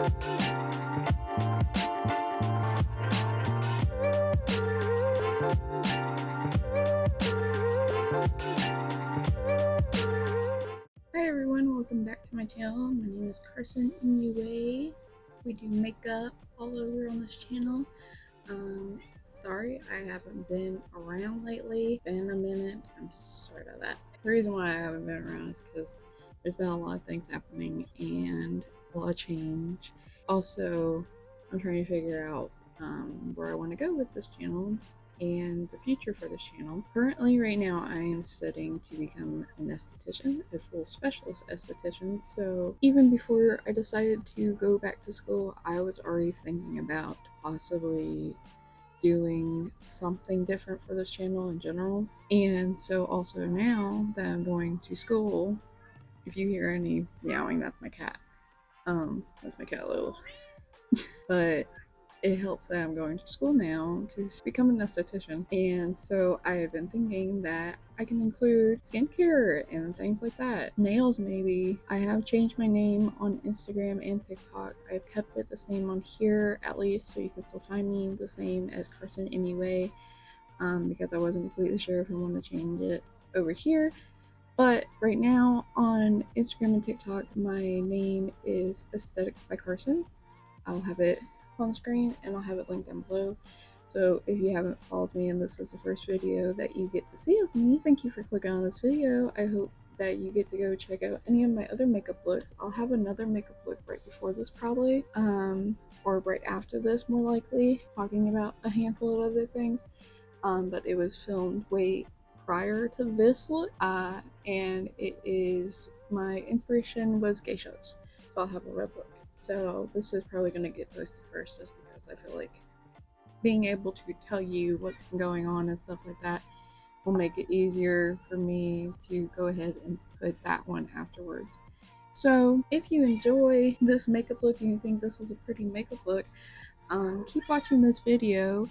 Hi everyone, welcome back to my channel. My name is Carson MUA. We do makeup all over on this channel. Sorry I haven't been around lately. Been a minute. I'm sorry about that. The reason why I haven't been around is because there's been a lot of things happening and a lot of change. Also, I'm trying to figure out where I want to go with this channel and the future for this channel. Currently, right now, I am studying to become an esthetician, a full specialist esthetician. So even before I decided to go back to school, I was already thinking about possibly doing something different for this channel in general. And so also now that I'm going to school, if you hear any meowing, that's my cat. That's my cat Lil. But it helps that I'm going to school now to become an esthetician. And so I have been thinking that I can include skincare and things like that. Nails, maybe. I have changed my name on Instagram and TikTok. I've kept it the same on here, at least, so you can still find me the same as Carson MUA, because I wasn't completely sure if I wanted to change it over here. But right now on Instagram and TikTok, my name is Aesthetics by Carson. I'll have it on the screen and I'll have it linked down below. So if you haven't followed me and this is the first video that you get to see of me, thank you for clicking on this video. I hope that you get to go check out any of my other makeup looks. I'll have another makeup look right before this probably, or right after this more likely, talking about a handful of other things. But it was filmed way prior to this look, and it is, my inspiration was geishas, so I'll have a red look. So this is probably going to get posted first just because I feel like being able to tell you what's been going on and stuff like that will make it easier for me to go ahead and put that one afterwards. So if you enjoy this makeup look and you think this is a pretty makeup look, keep watching this video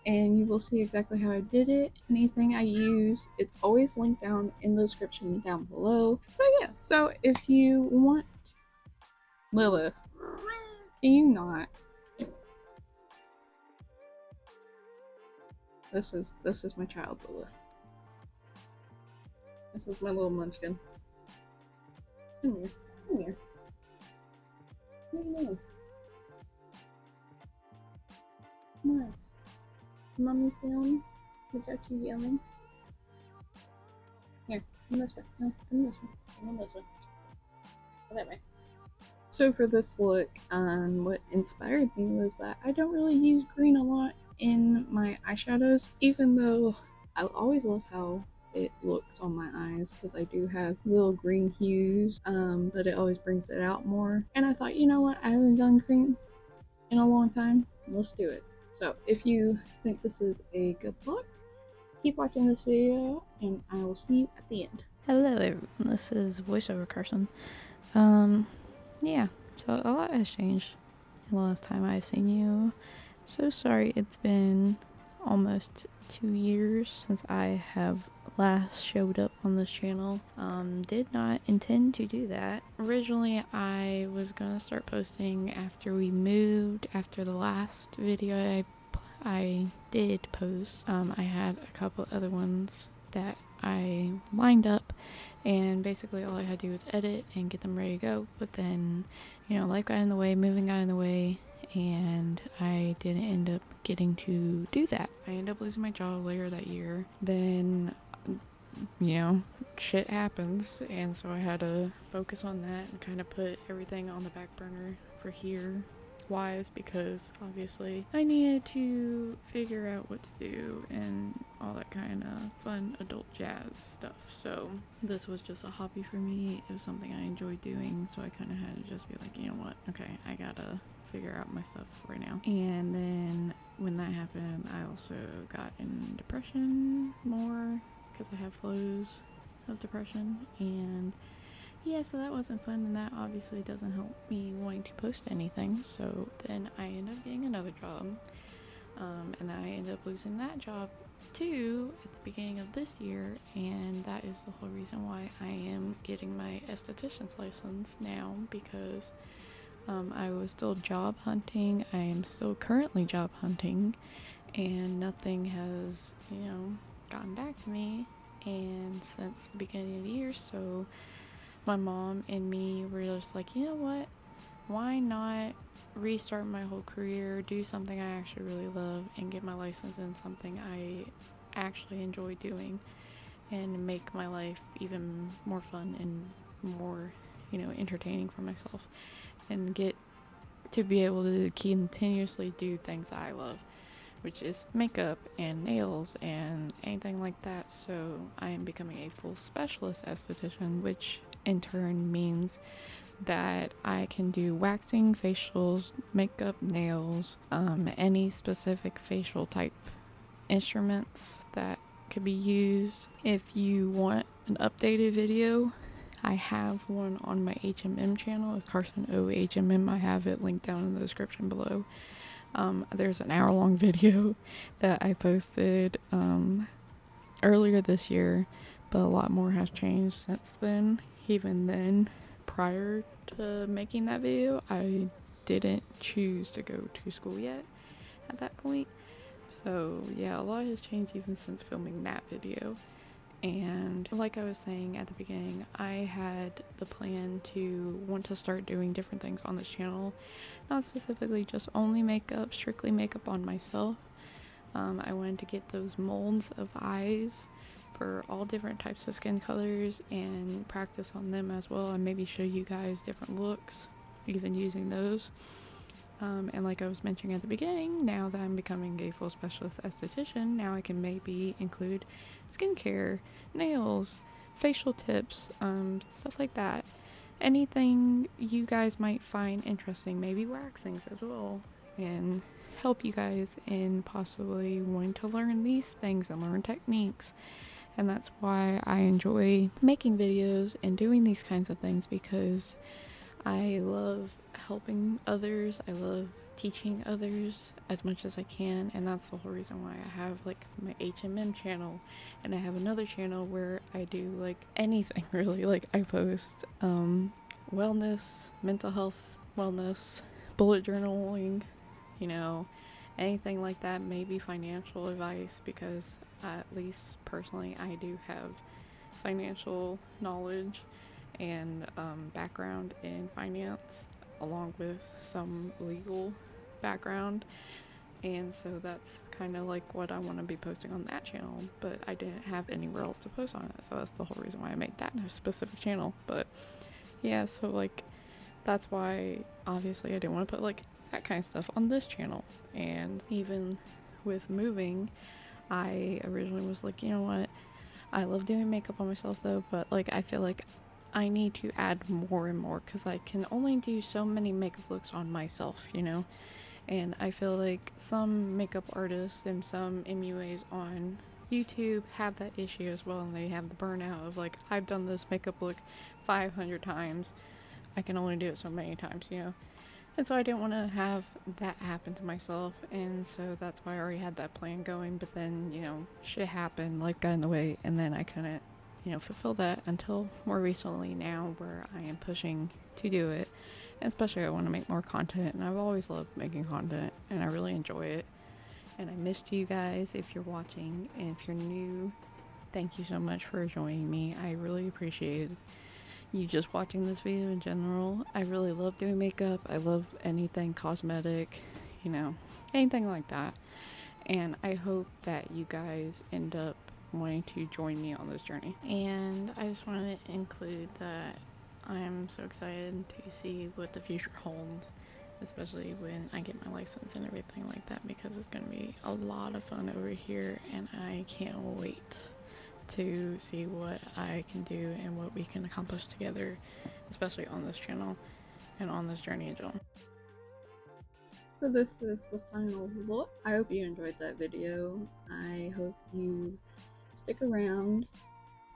and you will see exactly how I did it. Anything I use is always linked down in the description down below. So yeah, so if you want... Lilith, can you not? This is my child, Lilith. This is my little munchkin. Come here. Come here. What are you doing? Come on. Mommy film without you yelling. Here, come this way. No, come this way. Come this way. Go that way. So for this look, what inspired me was that I don't really use green a lot in my eyeshadows, even though I always love how it looks on my eyes because I do have little green hues, but it always brings it out more. And I thought, you know what, I haven't done green in a long time, let's do it. So if you think this is a good look, keep watching this video and I will see you at the end. Hello everyone, this is VoiceOver Carson. Yeah, so a lot has changed in the last time I've seen you. So sorry it's been almost 2 years since I have last showed up on this channel. Did not intend to do that. Originally I was gonna start posting after we moved, after the last video I did post. I had a couple other ones that I lined up, and basically all I had to do was edit and get them ready to go, but then, you know, life got in the way, moving got in the way, and I didn't end up getting to do that. I ended up losing my job later that year. Then, you know, shit happens, and so I had to focus on that and kind of put everything on the back burner for here wise, because obviously I needed to figure out what to do and all that kind of fun adult jazz stuff. So this was just a hobby for me. It was something I enjoyed doing, so I kind of had to just be like, you know what, okay, I gotta figure out my stuff right now. And then when that happened, I also got in depression more because I have flows of depression, and yeah, so that wasn't fun, and that obviously doesn't help me wanting to post anything. So then I ended up getting another job, and I ended up losing that job too at the beginning of this year, and that is the whole reason why I am getting my esthetician's license now, because I was still job hunting. I am still currently job hunting, and nothing has, gotten back to me. And since the beginning of the year, so my mom and me were just like, you know what? Why not restart my whole career, do something I actually really love, and get my license in something I actually enjoy doing, and make my life even more fun and more, entertaining for myself, and get to be able to continuously do things that I love, which is makeup and nails and anything like that. So I am becoming a full specialist esthetician, which in turn means that I can do waxing, facials, makeup, nails, any specific facial type instruments that could be used. If you want an updated video, I have one on my HMM channel. It's Carson O HMM. I have it linked down in the description below. There's an hour-long video that I posted earlier this year, but a lot more has changed since then. Even then, prior to making that video, I didn't choose to go to school yet at that point. So yeah, a lot has changed even since filming that video. And like I was saying at the beginning, I had the plan to want to start doing different things on this channel. Not specifically just only makeup, strictly makeup on myself. I wanted to get those molds of eyes for all different types of skin colors and practice on them as well, and maybe show you guys different looks, even using those. And like I was mentioning at the beginning, now that I'm becoming a full specialist esthetician, now I can maybe include skincare, nails, facial tips, stuff like that. Anything you guys might find interesting, maybe waxings as well, and help you guys in possibly wanting to learn these things and learn techniques. And that's why I enjoy making videos and doing these kinds of things, because I love helping others. I love teaching others as much as I can, and that's the whole reason why I have like my HMM channel, and I have another channel where I do like anything really. Like I post wellness, mental health, wellness, bullet journaling, anything like that, maybe financial advice, because at least personally I do have financial knowledge and background in finance, along with some legal background, and so that's kind of like what I want to be posting on that channel, but I didn't have anywhere else to post on it, so that's the whole reason why I made that specific channel. But yeah, so like that's why obviously I didn't want to put like that kind of stuff on this channel. And even with moving, I originally was like, you know what, I love doing makeup on myself though, but like I feel like I need to add more and more, because I can only do so many makeup looks on myself, and I feel like some makeup artists and some MUAs on YouTube have that issue as well, and they have the burnout of like, I've done this makeup look 500 times, I can only do it so many times, and so I didn't want to have that happen to myself, and so that's why I already had that plan going. But then shit happened, life got in the way, and then I couldn't fulfill that until more recently now, where I am pushing to do it. And especially I want to make more content, and I've always loved making content, and I really enjoy it. And I missed you guys if you're watching, and if you're new, thank you so much for joining me. I really appreciate you just watching this video in general. I really love doing makeup. I love anything cosmetic, anything like that. And I hope that you guys end up wanting to join me on this journey. And I just wanted to include that I am so excited to see what the future holds, especially when I get my license and everything like that, because it's going to be a lot of fun over here, and I can't wait to see what I can do and what we can accomplish together, especially on this channel and on this journey in general. So this is the final look. I hope you enjoyed that video. I hope you stick around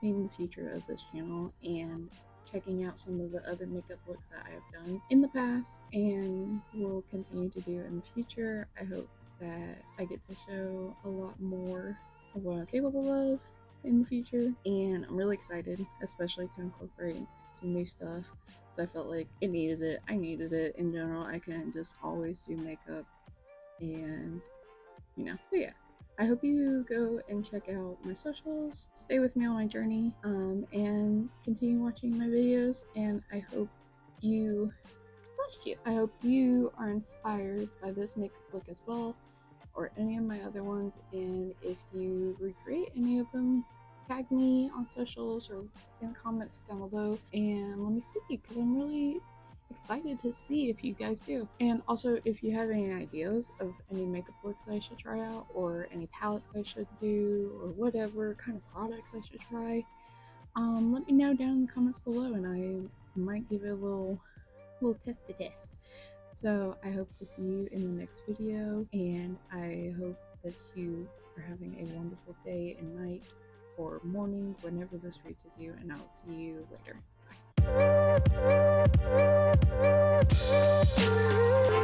seeing the future of this channel and checking out some of the other makeup looks that I have done in the past and will continue to do in the future. I hope that I get to show a lot more of what I'm capable of in the future, and I'm really excited, especially to incorporate some new stuff. So I felt like it needed it. I needed it in general. I couldn't just always do makeup, and so yeah. I hope you go and check out my socials, stay with me on my journey, and continue watching my videos. And I hope you, I hope you are inspired by this makeup look as well, or any of my other ones. And if you recreate any of them, tag me on socials or in the comments down below, and let me see, because I'm really excited to see if you guys do. And also, if you have any ideas of any makeup looks I should try out, or any palettes I should do, or whatever kind of products I should try, let me know down in the comments below, and I might give it a little testy test. So I hope to see you in the next video, and I hope that you are having a wonderful day and night or morning whenever this reaches you, and I'll see you later. Bye.